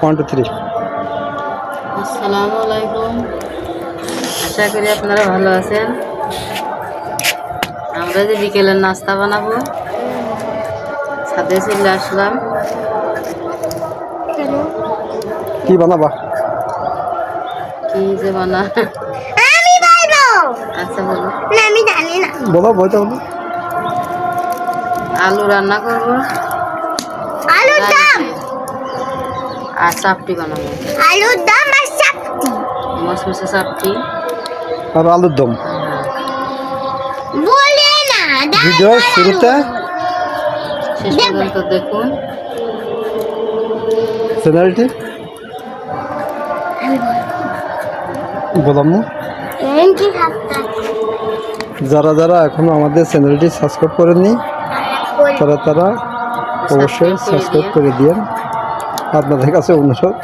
1 2 3 আসসালামু আলাইকুম। আশা করি আপনারা ভালো আছেন। আমরা যে বিকেলের নাস্তা বানাবো, ছাদে চলে আসলাম। কি বানাবা? কি যে বানা, আমি বলবো। আচ্ছা বলো। না আমি জানি না। বলো বইতে বলো। আলু রান্না করবো আলুর দম। আর চাপটি বানাবো, আলুর দম আর চাপটি। মশমশে চাপটি। আর আলুর দম। বলে না ডাল ভিডিও আর শুরুতে আলু। শেষ পর্যন্ত দেখুন। চ্যানেলটি বলাম এমনি খাতা যারা যারা এখনো আমাদের চ্যানেলটি সাবস্ক্রাইব করেননি তারা অবশ্যই সাবস্ক্রাইব করে দিন। আপনাদের কাছে অনুরোধ।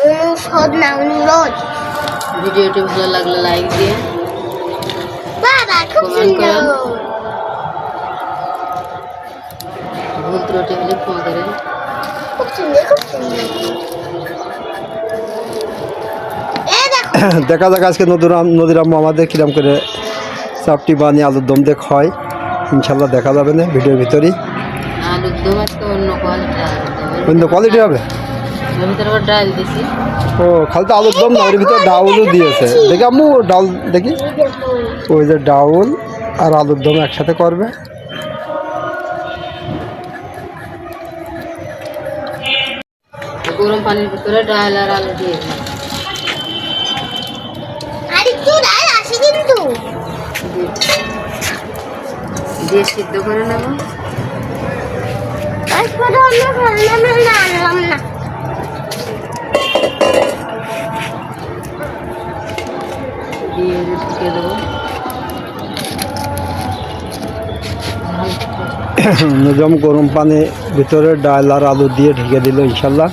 অনুরোধ না অনুরোধ। ভিডিওটি ভালো লাগলে লাইক দিয়ে বাবা খুব কমেন্ট সুন্দর। করেন। ভুল ত্রুটি হলে ক্ষমা করেন। খুব সুন্দর খুব সুন্দর। এ দেখো দেখা যাক আজকে নদীর আম্মু আমাদের কিরাম করে চাপটি বানিয়ে আলুর দম দিয়ে খায়। ইনশাল্লাহ দেখা যাবে না ভিডিওর ভিতরেই। আলুর দম আজকে অন্য কোয়ালিটি আলুর দম। অন্য কোয়ালিটি হবে। এর ভিতরে আবার ডাল দিছি। ও খালি তো আলুর দম না, ওর ভিতরে ডাউলও দিয়েছে। দেখি আম্মু ডাউল দেখি। ওই যে ডাউল আর আলুর দম একসাথে করবে। গরম পানির ভিতরে ডাল আর আলু দিয়ে দিই। আর একটু ডাল আসে কিন্তু দিয়ে সিদ্ধ করে নেব। তারপরে আমরা না আনলাম না। দিয়ে ঢুকিয়ে দেবো। নরম গরম পানি ভিতরে ডাল আর আলু দিয়ে ঢেকে দিল ইনশাল্লাহ।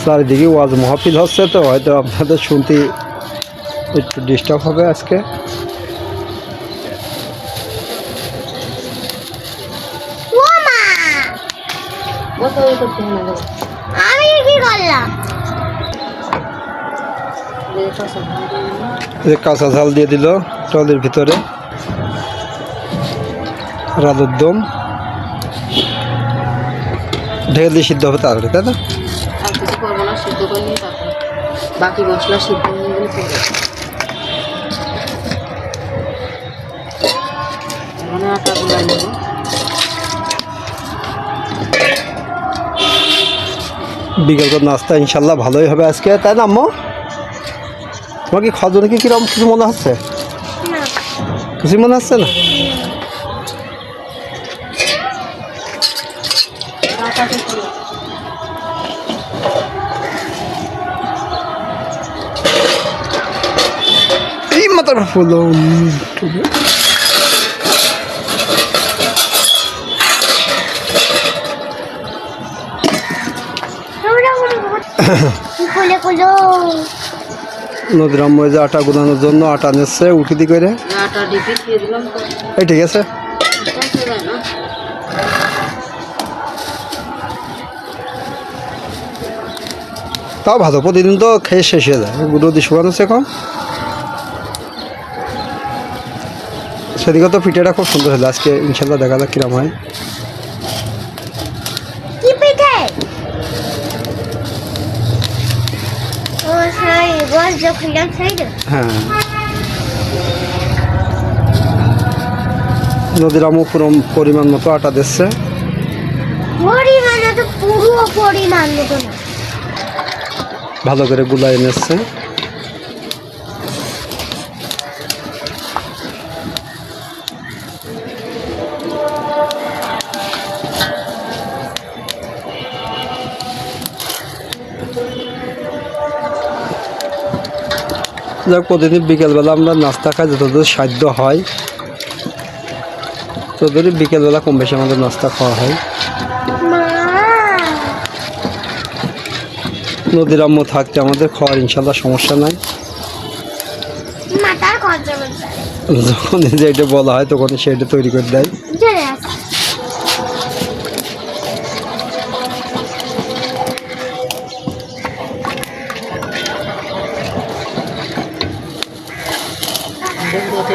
চারিদিকে ওয়াজ মাহফিল হচ্ছে, তো হয়তো আপনাদের শুনতে একটু ডিস্টার্ব হবে আজকে। ও মা কত করতে হবে না। আমি কি করলাম? কাঁচা ঝাল দিয়ে দিল টলের ভিতরে আর আলুর দম ঢেকে দিয়ে সিদ্ধ হবে তাড়াতাড়ি, তাই না? আর কিছু করবো না, সিদ্ধ করে নিয়ে তারপর বাকি মশলা সিদ্ধ হয়ে গেলে করবো। এখানে আটা গুলাই নেব। বিকেল নাস্তা ইনশাল্লাহ ভালোই হবে আজকে, তাই না আম্মু? তোমার কি খাওয়ার জন্য কি কিরকম কিছু মনে হচ্ছে? না কিছু মনে হচ্ছে না? এই মাথার ফুল খুলে খুলো নদীর আম্মু যে আটা গুলানোর জন্য আটা নিচ্ছে উঠি করে। আটা ডিপি দিয়ে দিলাম তো। এই ঠিক আছে। পৌঁছে যায় না। তাও ভালো, প্রতিদিন তো খেয়ে শেষ হয়ে যায়। গুঁড়ো দিয়ে শুকানো এখন। সেদিকে তো পিঠেটা খুব সুন্দর হলো আজকে, ইনশাল্লাহ দেখা যাক কিরম হয়। কি পিঠে? ও সেই বল যখন সাইড হ্যাঁ, নদীর আম্মু পুরো পরিমাণ মতো আটা দিচ্ছে। পরিমাণ তো পুরো পরিমাণ মতো না। ভালো করে গুলাই নিচ্ছে। যাক, প্রতিদিন বিকেলবেলা আমরা নাস্তা খাই যতদূর সাধ্য হয়, ততদূরই বিকেলবেলা কম বেশি আমাদের নাস্তা খাওয়া হয়। মা নদীর আম্মু থাকতে আমাদের খাওয়ার ইনশাল্লাহ সমস্যা নাই। মাথার খরচা বলতে যখন যেটা বলা হয় তখন সেটা তৈরি করে দেয়। চলে আসে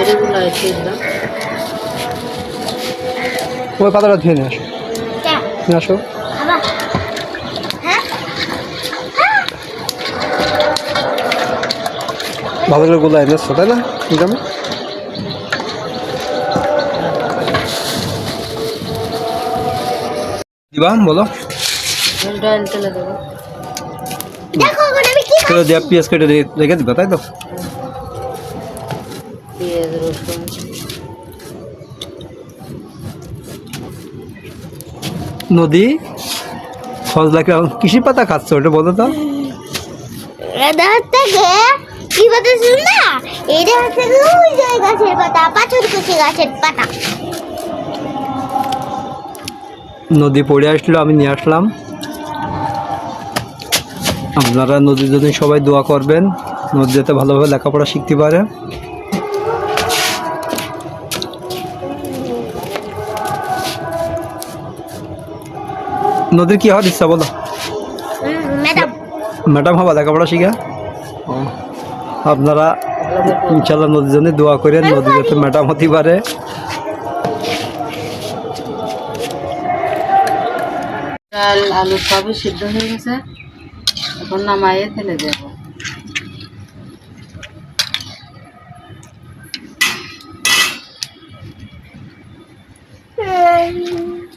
বড়িগুলো এসে দিলাম। ওই পাতাটা ধুয়ে নিয়ে আসো, নিয়ে আসো। আবার হ্যাঁ ভালো করে গোলা এনেছো তাই না? আমি দিবা বলো। ডাল তেলে দেবো। দেখো এখন আমি কি তেলে দিয়ে পেঁয়াজ কেটে রেখে দিবা তাই তো? পেঁয়াজ রসুন নদী ফজলা কৃষি পাতা খাচ্ছ ওটা বলো তো। এটা হচ্ছে কি পাতা শুননা? এটা হচ্ছে ওই যে গাছের পাতা, পাথর কুচি গাছের পাতা। নদী পড়ে আসলো, আমি নিয়ে আসলাম। আপনারা নদীর জন্য সবাই দোয়া করবেন, নদী যাতে ভালোভাবে লেখাপড়া শিখতে পারে। নদীর কি হওয়ার ইচ্ছা বলো? ম্যাডাম ম্যাডাম হবা লেখাপড়া শিখা? আপনারা ইনশাল্লাহ নদীর জন্য দোয়া করেন, নদী যাতে ম্যাডাম হতে পারে। ডাল আলু সবই সিদ্ধ হয়ে গেছে, এখন নামাইয়ে ফেলে দেবো।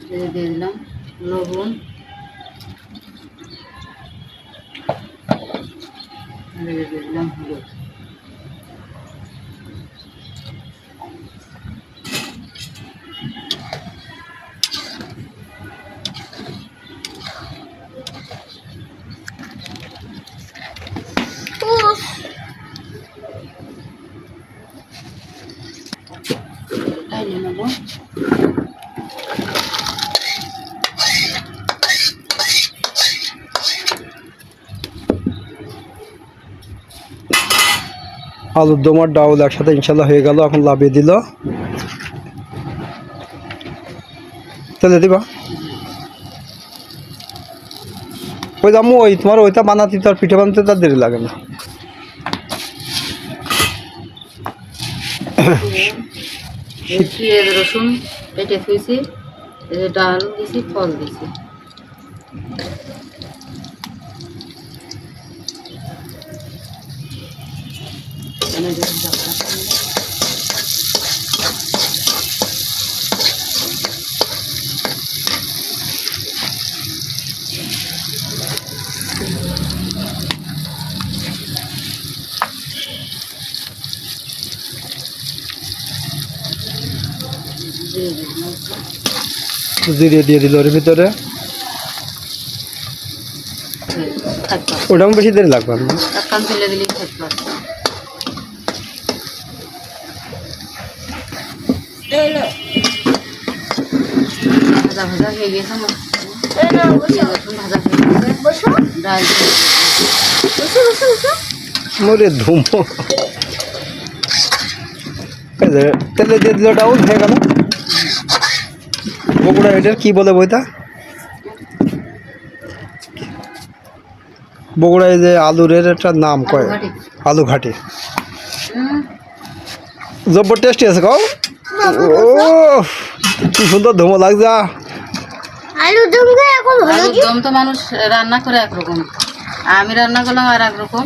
দিয়ে দিলাম লবণ, দিয়ে দিলাম হলুদ। ঢাইলে নেব। আলুর দম আর ডাউল একসাথে ইনশাল্লাহ হয়ে গেল। এখন লাভিয়ে দিল, তেলে দিবা। ওই দামু ওই তোমার ওইটা বানাতে তার পিঠে বানাতে তার দেরি লাগে না। পেঁয়াজ রসুন কেটে থুইছি, এই যে ডাল দিছি, ফল দিছি। জিরিয়ে দিয়ে দিল ওর ভিতরে। ওটাও বেশি দেরি লাগবে না। কান তুলে দিলেই খেতে পারবো। ভাজা ভাজা হয়ে গেছে আমার, পেঁয়াজ রসুন ভাজা হয়ে গেছে। ডাল মরে ধুমো তেলে দিয়ে দিল, ডাউল হয়ে গেল। বগুড়া এটার কি বলে বইটা? বগুড়ায় যে আলুর একটা নাম কয়, আলু ঘাটি। জব্বর টেস্টি আছে কও। ও কি সুন্দর ধুমো লাগছে। আলুর দম এখন হলো আলুর কি? দম তো মানুষ রান্না করে একরকম, আমি রান্না করলাম আর একরকম।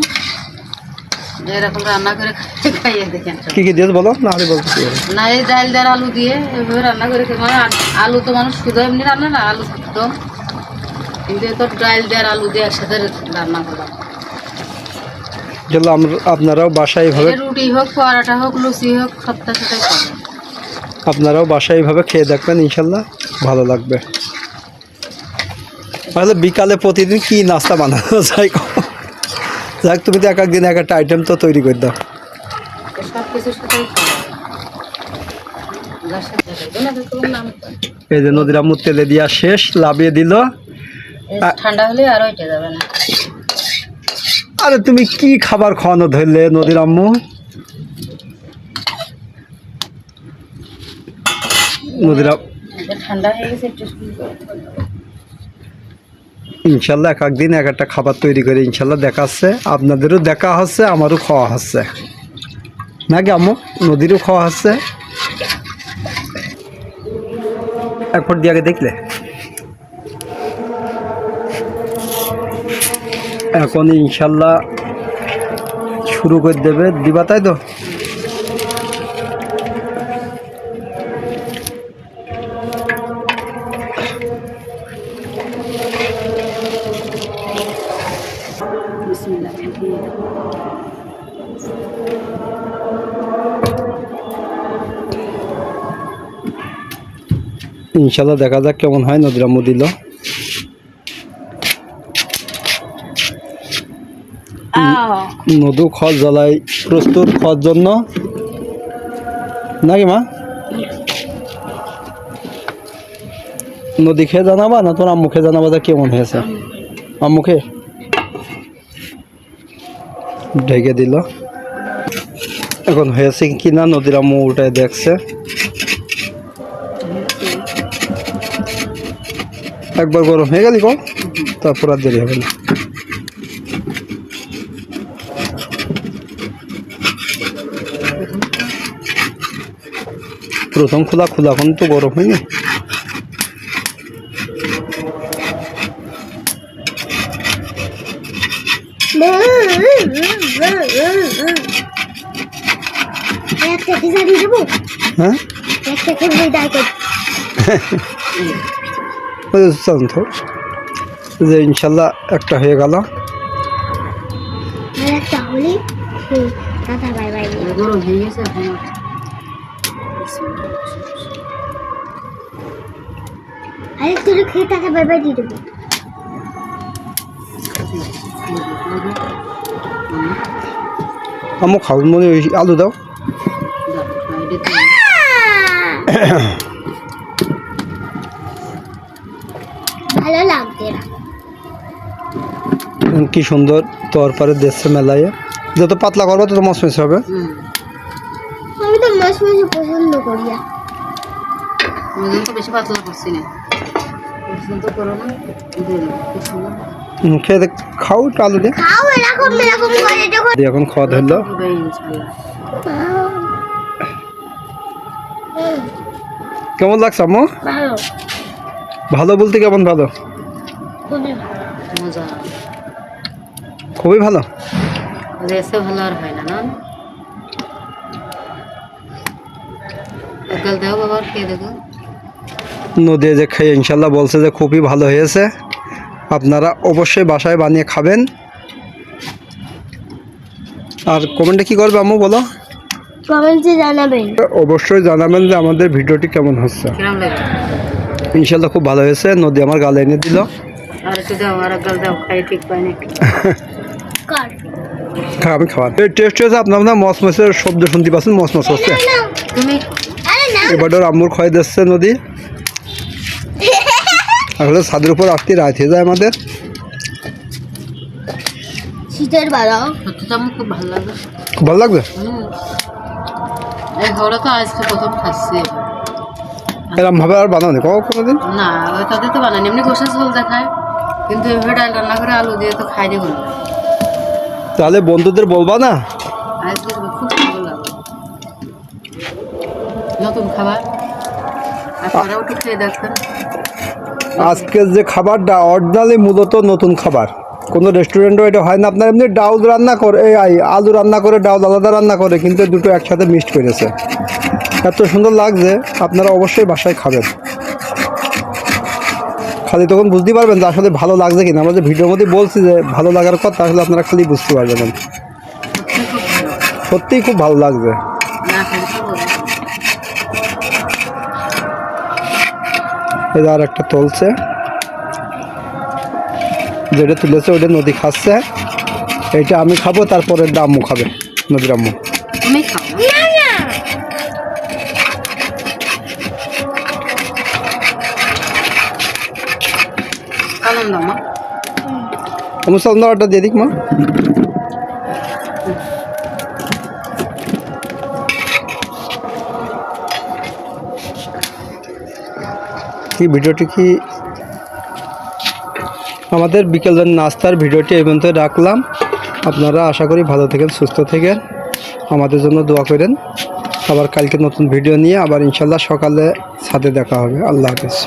যেরকম রান্না করে খাইয়ে দেখেন। কি কি দিয়ে বলো না? আমি বলতেছি না, এই ডাল ডাল আলু দিয়ে এভাবে রান্না করে খেয়ে, মানে আলু তো মানুষ শুধু এমনি রান্না না, আলু থাকতো, কিন্তু তো ডাল ডাল আলু দিয়ে একসাথে রান্না করলাম। যেগুলো আপনারাও বাসায় এইভাবে, রুটি হোক, পরোটা হোক, লুচি হোক, সবটার সাথে খাবে। আপনারাও বাসায় এইভাবে খেয়ে দেখবেন, ইনশাল্লাহ ভালো লাগবে। তাহলে বিকালে প্রতিদিন কি নাস্তা বানানো যায়? যাক, তুমি তো এক একদিন এক একটা আইটেম তো তৈরি করে দাও। সব কিছুর সাথেই এই যে নদীর আম্মু তেলে দিয়া শেষ, লাভিয়ে দিল। ঠান্ডা হলে আর ওইটা যাবে না। আরে তুমি কি খাবার খাওয়ানো ধরলে নদীর আম্মু? নদীর ঠান্ডা হয়ে গেছে একটু। ইনশাল্লাহ এক একদিন এক একটা খাবার তৈরি করে ইনশাল্লাহ দেখাচ্ছে, আপনাদেরও দেখা হচ্ছে, আমারও খাওয়া হচ্ছে। নাকি আম্মু নদীরও খাওয়া হচ্ছে একবার দিয়ে আগে দেখলে এখন ইনশাল্লাহ শুরু করে দেবে দিবা তাই তো বিসমিল্লাহ ইনশাল্লাহ দেখা যাক কেমন হয় নদীর আম্মু দিল নদু খাওয়ার জ্বালাই প্রস্তুত খাওয়ার জন্য নাকি মা নদী খেয়ে জানাবা না তোর আম্মু খেয়ে জানাবা যে কেমন হয়েছে আম্মুকে ঢেকে দিল এখন হয়েছে কি না নদীর আম্মু উল্টায় দেখছে একবার গরম হয়ে গেলি কম তারপর আর দেরি হবে না প্রথম খোলা খোলা এখন তো গরম হয়নি হ্যাঁ তো যে ইনশাল্লাহ একটা হয়ে গেল গরম হয়ে গেছে খেয়ে তাকে বাই বাই দিয়ে দেবো আম্মু খাওয়ার মনে ওই আলু দাও ভালো লাগছে না কি সুন্দর তরকারি দেখছে মেলায় যত পাতলা করবো তত মচমচ হবে আমি তো মাছ মাছ পছন্দ করি না তো বেশি পাতলা করছি না পছন্দ করো না খেয়ে দেখ খাও একটু আলু দিয়ে খাও এরকম এরকম করে যখন দিয়ে এখন খাওয়া ধরলো কেমন লাগছে আম্মু ভালো ভালো বলতে কেমন ভালো খুবই মজা খুবই ভালো এসে ভালো আর হয় না না একগাল দাও বাবার খেয়ে দেখো নদী যে খেয়ে ইনশাল্লাহ বলছে যে খুবই ভালো হয়েছে আপনারা অবশ্যই বাসায় বানিয়ে খাবেন আর কমেন্টে কি করবে আম্মু বলো কমেন্টে জানাবেন অবশ্যই জানাবেন যে আমাদের ভিডিওটি কেমন হচ্ছে কিরম লাগে ইনশাল্লাহ খুব ভালো হয়েছে নদী আমার গালে এনে দিল আর একটু দাও আর একগাল দাও খাই ঠিক পাই না কর আমি খাওয়ান এই টেস্ট হয়েছে আপনার না মচমচের শব্দ শুনতে পাচ্ছেন মচমচ হচ্ছে তুমি আরে না এবার আম্মুর খয় দিচ্ছে নদী আসলে ছাদের উপর আসতে রাত হয়ে যায় আমাদের শীতের বেলা সত্যিটা আমার খুব ভালো লাগে খুব ভালো লাগবে এই ঘরে তো আজকে প্রথম খাচ্ছি এরকম ভাবে আর বানাও নি কোনোদিন না ওই তাদের তো বানানি এমনি গোসা ঝোল দেখায় কিন্তু এভাবে ডাল রান্না করে আলু দিয়ে তো খাই দিয়ে বলবে তাহলে বন্ধুদের বলবা না আজকে খুব ভালো লাগে নতুন খাবার আপনারাও একটু খেয়ে দেখবেন আজকের যে খাবারটা অরিজিনালি মূলত নতুন খাবার কোনো রেস্টুরেন্টও এটা হয় না আপনার এমনি ডাউল রান্না করে এই আলু রান্না করে ডাউল আলাদা রান্না করে কিন্তু দুটো একসাথে মিক্সড করেছে এত সুন্দর লাগছে আপনারা অবশ্যই বাসায় খাবেন খালি তখন বুঝতে পারবেন যে আসলে ভালো লাগছে কিনা আমরা যে ভিডিওর মধ্যে বলছি যে ভালো লাগার কথা আসলে আপনারা খালি বুঝতে পারবেন সত্যিই খুব ভালো লাগছে না খেলে তো বলবো এটা আর একটা তুলছে যেটা তুলেছে ওটা নদী খাচ্ছে এইটা আমি খাবো তারপরে আম্মু খাবে নদীর আম্মু তুমি খাও না না আনন্দ মা আমার সালনাটা দিয়ে দিক মা কি ভিডিওটি কি আমাদের বিকেলের নাস্তার ভিডিওটি এই পর্যন্ত রাখলাম আপনারা আশা করি ভালো থাকেন সুস্থ থাকেন আমাদের জন্য দোয়া করেন। আবার কালকে নতুন ভিডিও নিয়ে আবার ইনশাল্লাহ সকালে ছাদে দেখা হবে। আল্লাহ হাফেজ।